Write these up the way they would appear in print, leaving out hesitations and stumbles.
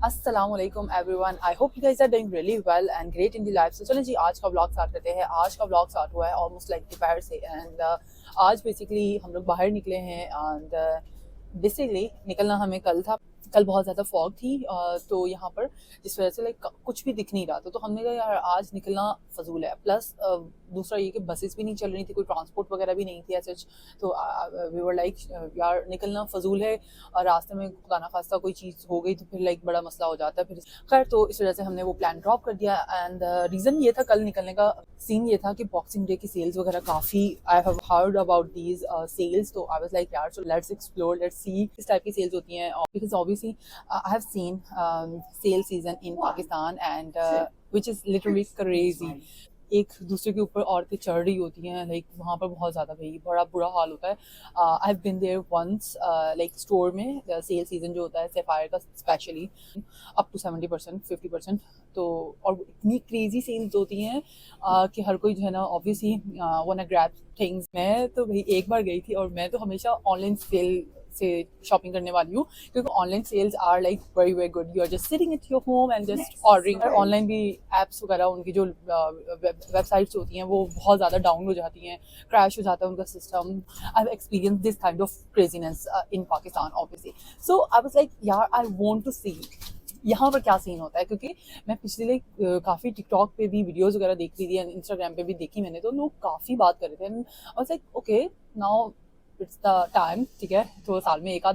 अस्सलामुअलैकुम everyone, I hope you guys are doing really well and great in the life. So चलें जी, आज का व्लॉग स्टार्ट करते हैं। आज का व्लॉग स्टार्ट हुआ है ऑलमोस्ट लाइक दोपहर से एंड आज बेसिकली हम लोग बाहर निकले हैं एंड बेसिकली निकलना हमें कल था। कल बहुत ज़्यादा फॉग थी तो यहाँ पर जिस वजह से लाइक कुछ भी दिख नहीं रहा था, तो हमने कहा यार आज निकलना फजूल है। प्लस दूसरा ये कि बसेस भी नहीं चल रही थी, कोई ट्रांसपोर्ट वगैरह भी नहीं थी ऐसे। तो वी वर लाइक यार निकलना फजूल है और रास्ते में खुदा ना खास्ता कोई चीज़ हो गई तो फिर लाइक बड़ा मसला हो जाता है फिर। खैर तो इस वजह से हमने वो प्लान ड्रॉप कर दिया एंड रीज़न ये था कल निकलने का। सीन ये था कि बॉक्सिंग डे की सेल्स वगैरह काफ़ी, I have heard about these sales, तो आई वाज लाइक यार so let's explore, let's see किस टाइप की सेल्स होती हैं। Because obviously I have seen sale season in Pakistan and which is literally crazy. एक दूसरे के ऊपर औरतें चढ़ रही होती हैं, लाइक वहाँ पर बहुत ज़्यादा भाई बड़ा बुरा हाल होता है। I have been there once like store में सेल सीजन जो होता है सेफायर का स्पेशली अप टू 70% 50%। तो और इतनी क्रेजी सेल्स होती हैं कि हर कोई जो है ना obviously want to grab things. मैं तो भाई एक बार गई थी और मैं तो हमेशा ऑनलाइन सेल से शॉपिंग करने वाली हूँ, क्योंकि online sales are like very very good. You are just sitting at your home and just ordering. Online भी एप्स वगैरह उनकी जो वेबसाइट्स होती हैं वो बहुत ज़्यादा डाउन हो जाती हैं, क्रैश हो जाता है उनका system. I have experience this kind of craziness in Pakistan obviously. So I was like यार आई वांट टू सी यहाँ पर क्या सीन होता है, क्योंकि मैं पिछले काफ़ी टिकटॉक पे भी वीडियोस वगैरह देख रही थी, इंस्टाग्राम पे भी देखी मैंने, तो लोग काफ़ी बात कर रहे थे। आई was like okay now it's the time, ठीक है, तो साल में एक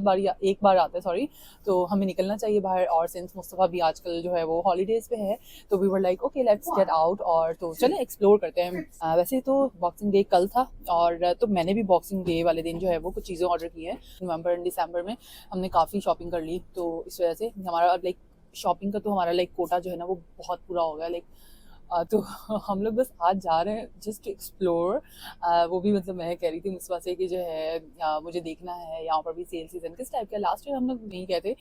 बार आता है, सॉरी, तो हमें निकलना चाहिए बाहर। और सिंस मुस्तफ़ा भी आजकल जो है वो हॉलीडेज़ पे है, तो we were like okay let's get out और तो चलें एक्सप्लोर करते हैं। वैसे तो बॉक्सिंग डे कल था और तो मैंने भी बॉक्सिंग डे वाले दिन जो है वो कुछ चीज़ें ऑर्डर की हैं। नवंबर एंड दिसंबर में हमने काफ़ी शॉपिंग कर ली, तो इस वजह से हमारा अब लाइक शॉपिंग का तो हमारा लाइक कोटा जो है ना वो बहुत पूरा हो गया। लाइक तो हम लोग बस आज जा रहे हैं जस्ट टू एक्सप्लोर। वो भी मतलब मैं कह रही थी मुस्वा से कि जो है मुझे देखना है यहाँ पर भी सेल सीजन किस टाइप का। लास्ट ईयर हम लोग नहीं गए थे,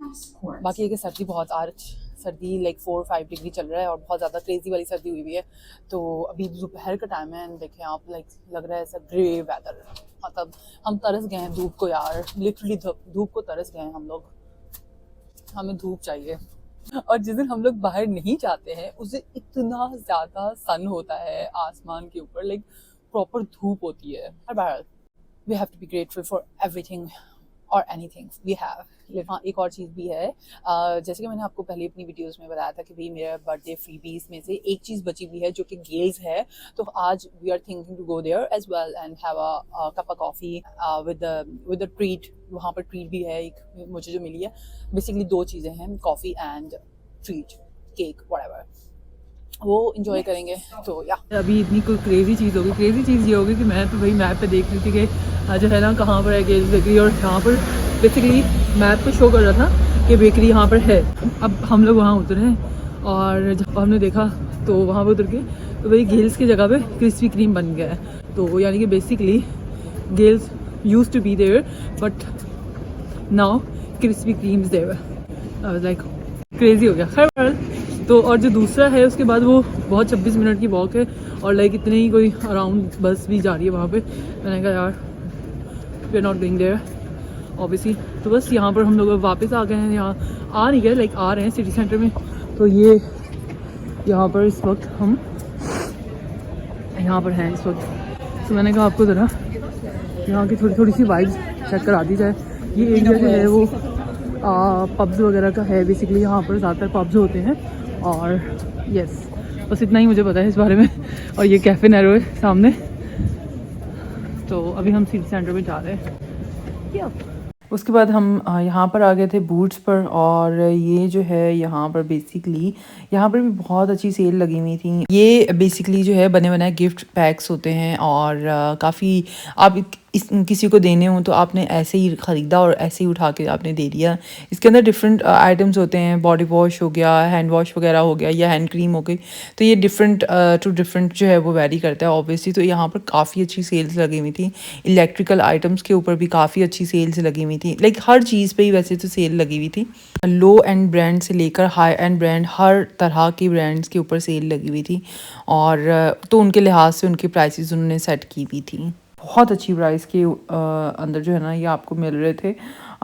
बाकी है कि सर्दी बहुत आज सर्दी लाइक 4-5 डिग्री चल रहा है और बहुत ज़्यादा क्रेजी वाली सर्दी हुई हुई है। तो अभी दोपहर का टाइम है एंड देखें आप लाइक लग रहा है ऐसा ग्रे वेदर, मतलब हम तरस गए हैं धूप को यार, लिटरली धूप को तरस गए हैं हम लोग। हमें धूप चाहिए और जिस दिन हम लोग बाहर नहीं जाते हैं उस दिन इतना ज़्यादा सन होता है आसमान के ऊपर, लाइक प्रॉपर धूप होती है। बहरहाल we have to be grateful for everything और एनीथिंग वी हैव। हाँ एक और चीज़ भी है, जैसे कि मैंने आपको पहले अपनी वीडियोस में बताया था कि भाई मेरा बर्थडे फ्रीबीज में से एक चीज़ बची हुई है जो कि गेल्स है। तो आज we are thinking to go there as well and have a cup of coffee with a treat. वहाँ पर ट्रीट भी है एक मुझे जो मिली है। बेसिकली 2 चीज़ें हैं, coffee and treat, cake whatever, वो इंजॉय करेंगे। तो या अभी इतनी कोई क्रेजी चीज़ होगी, क्रेजी चीज़ ये होगी कि मैं तो भाई मैप पे देख रही थी कि जो है ना कहाँ पर है गेल्स बेकरी, और यहाँ पर बेसिकली मैप पे शो कर रहा था कि बेकरी यहाँ पर है। अब हम लोग वहाँ उतरे हैं और जब हमने देखा तो वहाँ पर उतर के तो भाई गेल्स की जगह पे क्रिस्पी क्रीम बन गया है। तो यानी कि basically Gails use to be there but now Krispy Kremes there. I was like crazy हो गया। खैर तो और जो दूसरा है उसके बाद वो बहुत 26 मिनट की वॉक है और लाइक इतने ही कोई अराउंड बस भी जा रही है वहाँ पे। मैंने कहा यार we are not going there obviously. तो बस यहाँ पर हम लोग वापस आ गए हैं, यहाँ आ नहीं गए लाइक आ रहे हैं सिटी सेंटर में। तो ये यहाँ पर इस वक्त हम यहाँ पर हैं इस वक्त। तो मैंने कहा आपको ज़रा यहाँ की थोड़ी थोड़ी सी वाइब्स चेक करा दी जाए। ये एरिया जो है वो पब्स वगैरह का है बेसिकली, यहाँ पर ज़्यादातर पब्स होते हैं। और यस बस इतना ही मुझे पता है इस बारे में। और ये कैफ़े नैरो है सामने। तो अभी हम सिटी सेंटर में जा रहे हैं। उसके बाद हम यहाँ पर आ गए थे बूट्स पर, और ये जो है यहाँ पर बेसिकली यहाँ पर भी बहुत अच्छी सेल लगी हुई थी। ये बेसिकली जो है बने बनाए गिफ्ट पैक्स होते हैं और काफ़ी आप किसी को देने हो तो आपने ऐसे ही ख़रीदा और ऐसे ही उठा के आपने दे दिया। इसके अंदर डिफरेंट आइटम्स होते हैं, बॉडी वॉश हो गया, हैंड वॉश वगैरह हो गया या हैंड क्रीम हो गई। तो ये डिफरेंट टू डिफरेंट जो है वो वैरी करता है ऑब्वियसली। तो यहाँ पर काफ़ी अच्छी सेल्स लगी हुई थी। इलेक्ट्रिकल आइटम्स के ऊपर भी काफ़ी अच्छी सेल्स लगी हुई थी, लाइक हर चीज़ पे ही वैसे तो सेल लगी हुई थी। लो एंड ब्रांड से लेकर हाई एंड ब्रांड हर तरह के ब्रांड्स के ऊपर सेल लगी हुई थी। और तो उनके लिहाज से उनके प्राइसेस उन्होंने सेट की हुई थी। बहुत अच्छी प्राइस के अंदर जो है ना ये आपको मिल रहे थे।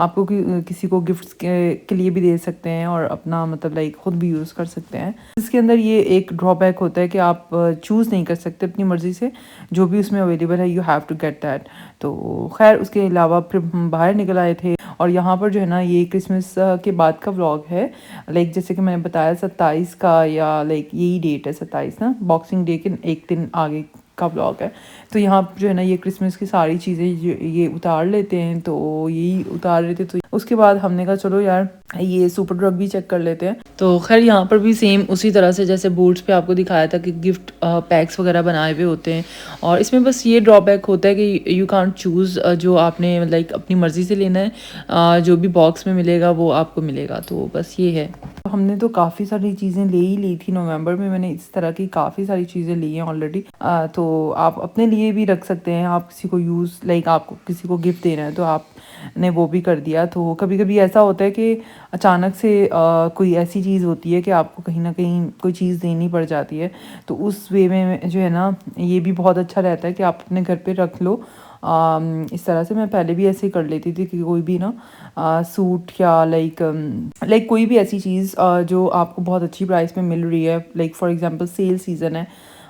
आपको किसी को गिफ्ट्स के लिए भी दे सकते हैं और अपना मतलब लाइक खुद भी यूज़ कर सकते हैं। इसके अंदर ये एक ड्रॉबैक होता है कि आप चूज़ नहीं कर सकते अपनी मर्ज़ी से, जो भी उसमें अवेलेबल है you have to get that. तो खैर उसके अलावा फिर हम बाहर निकल आए थे और यहाँ पर जो है ना ये क्रिसमस के बाद का व्लॉग है। लाइक जैसे कि मैंने बताया 27 का, या लाइक यही डेट है 27 ना, बॉक्सिंग डे के एक दिन आगे का व्लॉग है। तो यहाँ जो है ना ये क्रिसमस की सारी चीज़ें ये उतार लेते हैं, तो यही उतार रहे थे। तो उसके बाद हमने कहा चलो यार ये सुपर ड्रग भी चेक कर लेते हैं। तो खैर यहाँ पर भी सेम उसी तरह से जैसे बूट्स पे आपको दिखाया था कि गिफ्ट पैक्स वगैरह बनाए हुए होते हैं, और इसमें बस ये ड्रॉबैक होता है कि यू कांट चूज़ जो आपने लाइक अपनी मर्ज़ी से लेना है, जो भी बॉक्स में मिलेगा वो आपको मिलेगा। तो बस ये है। हमने तो काफ़ी सारी चीज़ें ले ही ली थी नवंबर में, मैंने इस तरह की काफ़ी सारी चीज़ें ली हैं ऑलरेडी। तो आप अपने लिए भी रख सकते हैं, आप किसी को यूज़ लाइक आपको किसी को गिफ्ट देना है तो आपने वो भी कर दिया। तो कभी कभी ऐसा होता है कि अचानक से कोई ऐसी चीज़ होती है कि आपको कहीं ना कहीं कोई चीज़ देनी पड़ जाती है, तो उस वे में जो है ना ये भी बहुत अच्छा रहता है कि आप अपने घर पे रख लो। इस तरह से मैं पहले भी ऐसे ही कर लेती थी कि कोई भी ना सूट या लाइक कोई भी ऐसी चीज़ जो आपको बहुत अच्छी प्राइस में मिल रही है, like for example sale season है,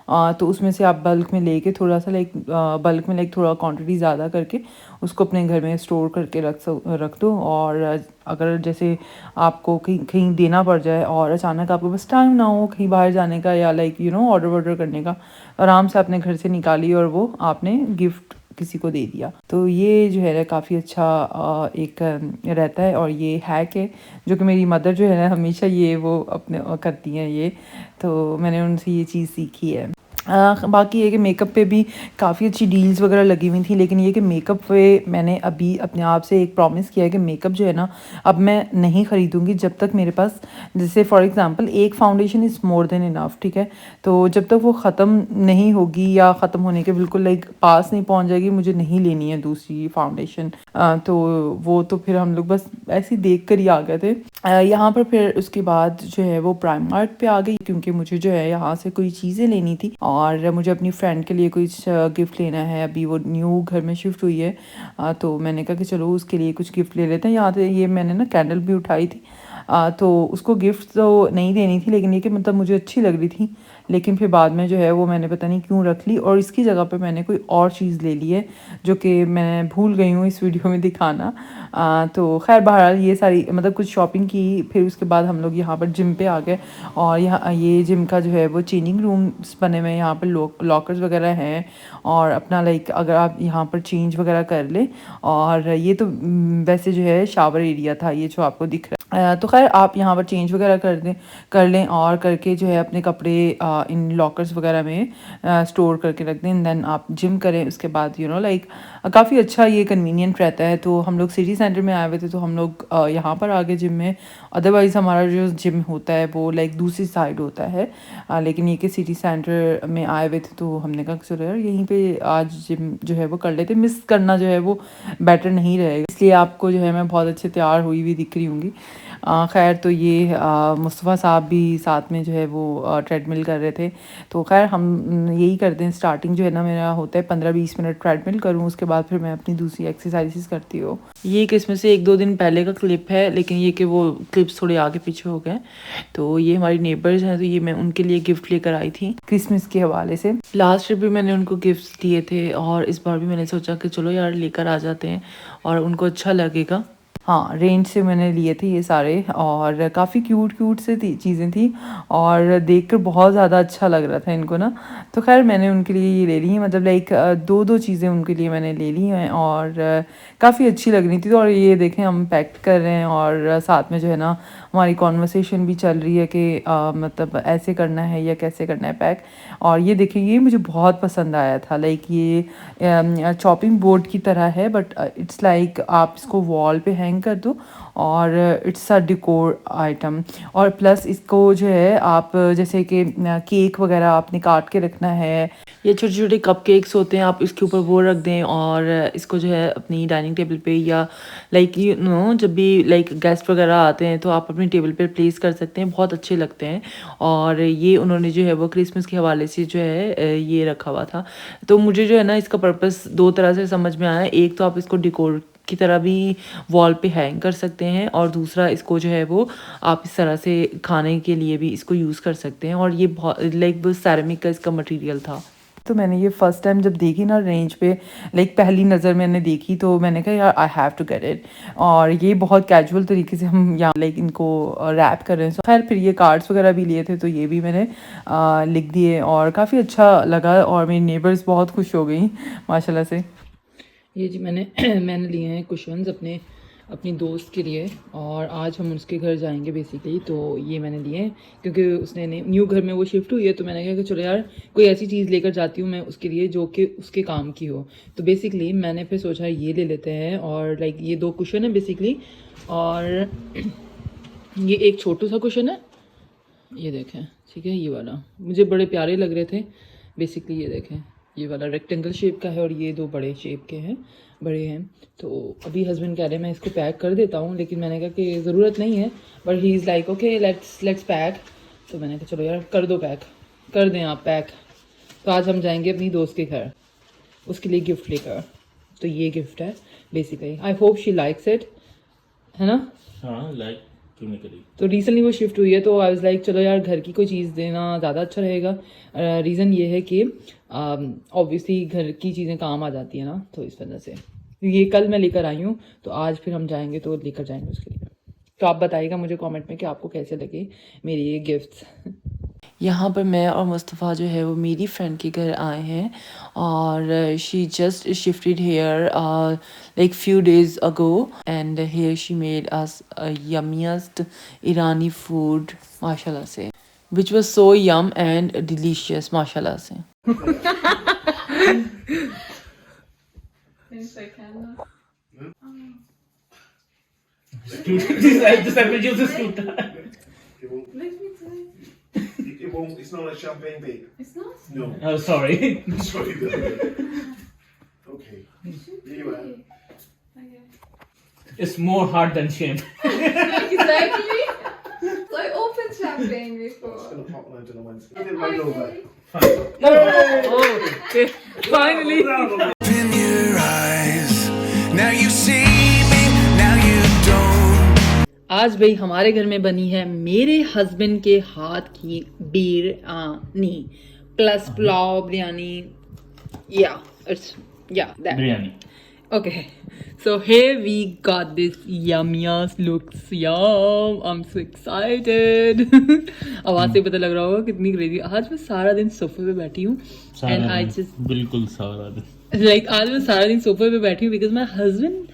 तो उसमें से आप बल्क में लेके थोड़ा सा बल्क में थोड़ा क्वांटिटी ज़्यादा करके उसको अपने घर में स्टोर करके रख दो। और अगर जैसे आपको कहीं कहीं देना पड़ जाए और अचानक आपके पास टाइम ना हो कहीं बाहर जाने का या ऑर्डर वर्डर करने का, आराम से अपने घर से निकाली और वो आपने गिफ्ट किसी को दे दिया। तो ये जो है काफ़ी अच्छा एक रहता है, और ये हैक है जो कि मेरी मदर जो है ना हमेशा ये वो अपने करती हैं ये, तो मैंने उनसे ये चीज़ सीखी है। बाकी ये कि मेकअप पे भी काफ़ी अच्छी डील्स वगैरह लगी हुई थी, लेकिन ये कि मेकअप पे मैंने अभी अपने आप से एक प्रॉमिस किया है कि मेकअप जो है ना अब मैं नहीं ख़रीदूँगी जब तक मेरे पास, जैसे फॉर एग्जांपल एक foundation is more than enough, ठीक है। तो जब तक वो ख़त्म नहीं होगी या ख़त्म होने के बिल्कुल पास नहीं पहुँच जाएगी, मुझे नहीं लेनी है दूसरी फ़ाउंडेशन। तो वो तो फिर हम लोग बस ऐसे ही देख कर ही आ गए थे। यहाँ पर फिर उसके बाद जो है वो प्राइमार्ट पे आ गई, क्योंकि मुझे जो है यहाँ से कोई चीज़ें लेनी थी और मुझे अपनी फ्रेंड के लिए कुछ गिफ्ट लेना है। अभी वो न्यू घर में शिफ्ट हुई है, तो मैंने कहा कि चलो उसके लिए कुछ गिफ्ट ले लेते हैं। यहाँ से ये मैंने ना कैंडल भी उठाई थी, तो उसको गिफ्ट तो नहीं देनी थी, लेकिन ये कि मतलब मुझे अच्छी लग रही थी, लेकिन फिर बाद में जो है वो मैंने पता नहीं क्यों रख ली और इसकी जगह पे मैंने कोई और चीज़ ले ली है जो कि मैं भूल गई हूँ इस वीडियो में दिखाना। तो खैर बहरहाल ये सारी मतलब कुछ शॉपिंग की, फिर उसके बाद हम लोग यहाँ पर जिम पे आ गए, और यहाँ ये जिम का जो है वो चेंजिंग रूम्स बने हुए हैं, यहाँ पर लॉकर्स वगैरह हैं, और अपना अगर आप यहाँ पर चेंज वगैरह कर लें। और ये तो वैसे जो है शावर एरिया था ये जो आपको दिख रहा है। तो खैर आप यहाँ पर चेंज वगैरह कर लें और करके जो है अपने कपड़े इन लॉकर्स वगैरह में स्टोर करके रख दें, देन आप जिम करें। उसके बाद काफ़ी अच्छा ये कन्वीनियंट रहता है। तो हम लोग सिटी सेंटर में आए हुए थे, तो हम लोग यहाँ पर आगे जिम में, अदरवाइज़ हमारा जो जिम होता है वो दूसरी साइड होता है, लेकिन ये कि सिटी सेंटर में आए हुए थे तो हमने कहा चलो यार यहीं पे आज जिम जो है वो कर लेते, मिस करना जो है वो बेटर नहीं रहेगा। इसलिए आपको जो है मैं बहुत अच्छे तैयार हुई हुई दिख रही होंगी। खैर तो ये मुस्तफ़ा साहब भी साथ में जो है वो ट्रेडमिल कर रहे थे। तो खैर हम यही करते हैं, स्टार्टिंग जो है ना मेरा होता है 15-20 मिनट ट्रेडमिल करूँ, उसके बाद फिर मैं अपनी दूसरी एक्सरसाइजेस करती हूँ। ये क्रिसमस से 1-2 दिन पहले का क्लिप है, लेकिन ये कि वो क्लिप्स थोड़े आगे पीछे हो गए। तो ये हमारी नेबर्स हैं, तो ये मैं उनके लिए गिफ्ट लेकर आई थी क्रिसमस के हवाले से। लास्ट ट्रिप भी मैंने उनको गिफ्ट दिए थे और इस बार भी मैंने सोचा कि चलो यार लेकर आ जाते हैं और उनको अच्छा लगेगा। हाँ, रेंज से मैंने लिए थे ये सारे, और काफ़ी क्यूट से चीज़ें थी और देखकर बहुत ज़्यादा अच्छा लग रहा था इनको ना। तो खैर मैंने उनके लिए ये ले ली हैं, मतलब 2-2 चीज़ें उनके लिए मैंने ले ली हैं और काफ़ी अच्छी लग रही थी। तो और ये देखें हम पैक कर रहे हैं और साथ में जो है ना हमारी कॉन्वर्सेशन भी चल रही है कि मतलब ऐसे करना है या कैसे करना है पैक। और ये देखिए ये मुझे बहुत पसंद आया था, ये चॉपिंग बोर्ड की तरह है, बट इट्स आप इसको वॉल पे हैंग कर दो और इट्स अ डेकोर आइटम। और प्लस इसको जो है आप जैसे कि केक वगैरह आपने काट के रखना है, ये छोटे छोटे कप केक्स होते हैं, आप इसके ऊपर वो रख दें और इसको जो है अपनी डाइनिंग टेबल पे या जब भी गेस्ट वगैरह आते हैं तो आप अपनी टेबल पे प्लेस कर सकते हैं, बहुत अच्छे लगते हैं। और ये उन्होंने जो है वो क्रिसमस के हवाले से जो है ये रखा हुआ था। तो मुझे जो है ना इसका पर्पस 2 तरह से समझ में आया। एक तो आप इसको डेकोर की तरह भी वॉल पे हैंग कर सकते हैं, और दूसरा इसको जो है वो आप इस तरह से खाने के लिए भी इसको यूज़ कर सकते हैं। और ये बहुत लाइक वो सेरेमिक का इसका मटेरियल था। तो मैंने ये फ़र्स्ट टाइम जब देखी ना रेंज पे, लाइक पहली नज़र मैंने देखी तो मैंने कहा यार I have to get it. और ये बहुत कैजुअल तरीके से हम यहाँ लाइक इनको रैप कर रहे हैं। खैर फिर ये कार्ड्स वगैरह भी लिए थे तो ये भी मैंने लिख दिए और काफ़ी अच्छा लगा, और मेरी नेबर्स बहुत खुश हो गई माशाल्लाह से। ये जी मैंने लिए हैं कुशन्स अपनी दोस्त के लिए, और आज हम उसके घर जाएंगे बेसिकली। तो ये मैंने लिए हैं क्योंकि उसने न्यू घर में वो शिफ्ट हुई है, तो मैंने कहा कि चलो यार कोई ऐसी चीज़ लेकर जाती हूँ मैं उसके लिए जो कि उसके काम की हो। तो बेसिकली मैंने फिर सोचा ये ले लेते हैं, और लाइक ये 2 कुशन है बेसिकली, और ये एक छोटू सा कुशन है, ये देखें, ठीक है। ये वाला मुझे बड़े प्यारे लग रहे थे बेसिकली। ये देखें, ये वाला रेक्टेंगल शेप का है, और ये 2 बड़े शेप के हैं, बड़े हैं। तो अभी हस्बैंड कह रहे हैं मैं इसको पैक कर देता हूँ, लेकिन मैंने कहा कि ज़रूरत नहीं है, but he is like okay let's pack. तो मैंने कहा चलो यार कर दो पैक, कर दें आप पैक। तो आज हम जाएंगे अपनी दोस्त के घर उसके लिए गिफ्ट लेकर। तो ये गिफ्ट है basically, I hope she likes it, है ना? हाँ लाइक क्यों नहीं करी। तो रिसेंटली वो शिफ्ट हुई है, तो आई वाज लाइक चलो यार घर की कोई चीज़ देना ज़्यादा अच्छा रहेगा। रीज़न ये है कि ऑब्वियसली घर की चीज़ें काम आ जाती है ना, तो इस वजह से ये कल मैं लेकर आई हूँ, तो आज फिर हम जाएंगे तो लेकर जाएंगे उसके लिए। तो आप बताइएगा मुझे कमेंट में कि आपको कैसे लगे मेरे ये गिफ्ट्स। यहाँ पर मैं और मुस्तफ़ा जो है वो मेरी फ्रेंड के घर आए हैं, और she just shifted here like few days ago, and here she made us yummiest Irani food माशाल्लाह से, which was so yum and delicious माशाल्लाह से। It won't. It's not like champagne, babe. It's not? No. Oh sorry. Sorry. Okay. Here you are. Okay. It's more hard than shame. Exactly. So I opened champagne It's before. gonna pop lunch on a Wednesday. Put it right over. Okay. Finally. In your eyes, now you see me, now you don't. आज भाई हमारे घर में बनी है मेरे husband के हाथ की biryani plus pulao biryani, Biryani. Okay, so here we got this yummiest looks, yum, I'm so excited. आवाज से पता लग रहा होगा कितनी क्रेजी। आज मैं सारा दिन सोफे पे बैठी हूँ, and I just बिल्कुल सारा दिन। like आज मैं सारा दिन सोफे पे बैठी हूँ because my husband,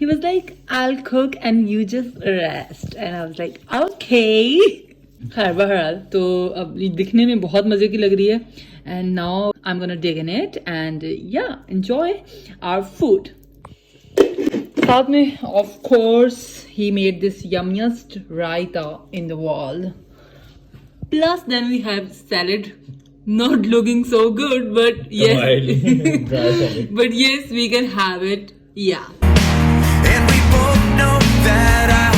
he was like I'll cook and you just rest, and I was like okay. खैर बहरहाल तो अब ये दिखने में बहुत मज़े की लग रही है, and now I'm gonna dig in it and yeah, enjoy our food. साथ में of course he made this yummiest raita in the world. Plus then we have salad, not looking so good, but yes, Dry salad. but yes we can have it. Yeah. And we both know that I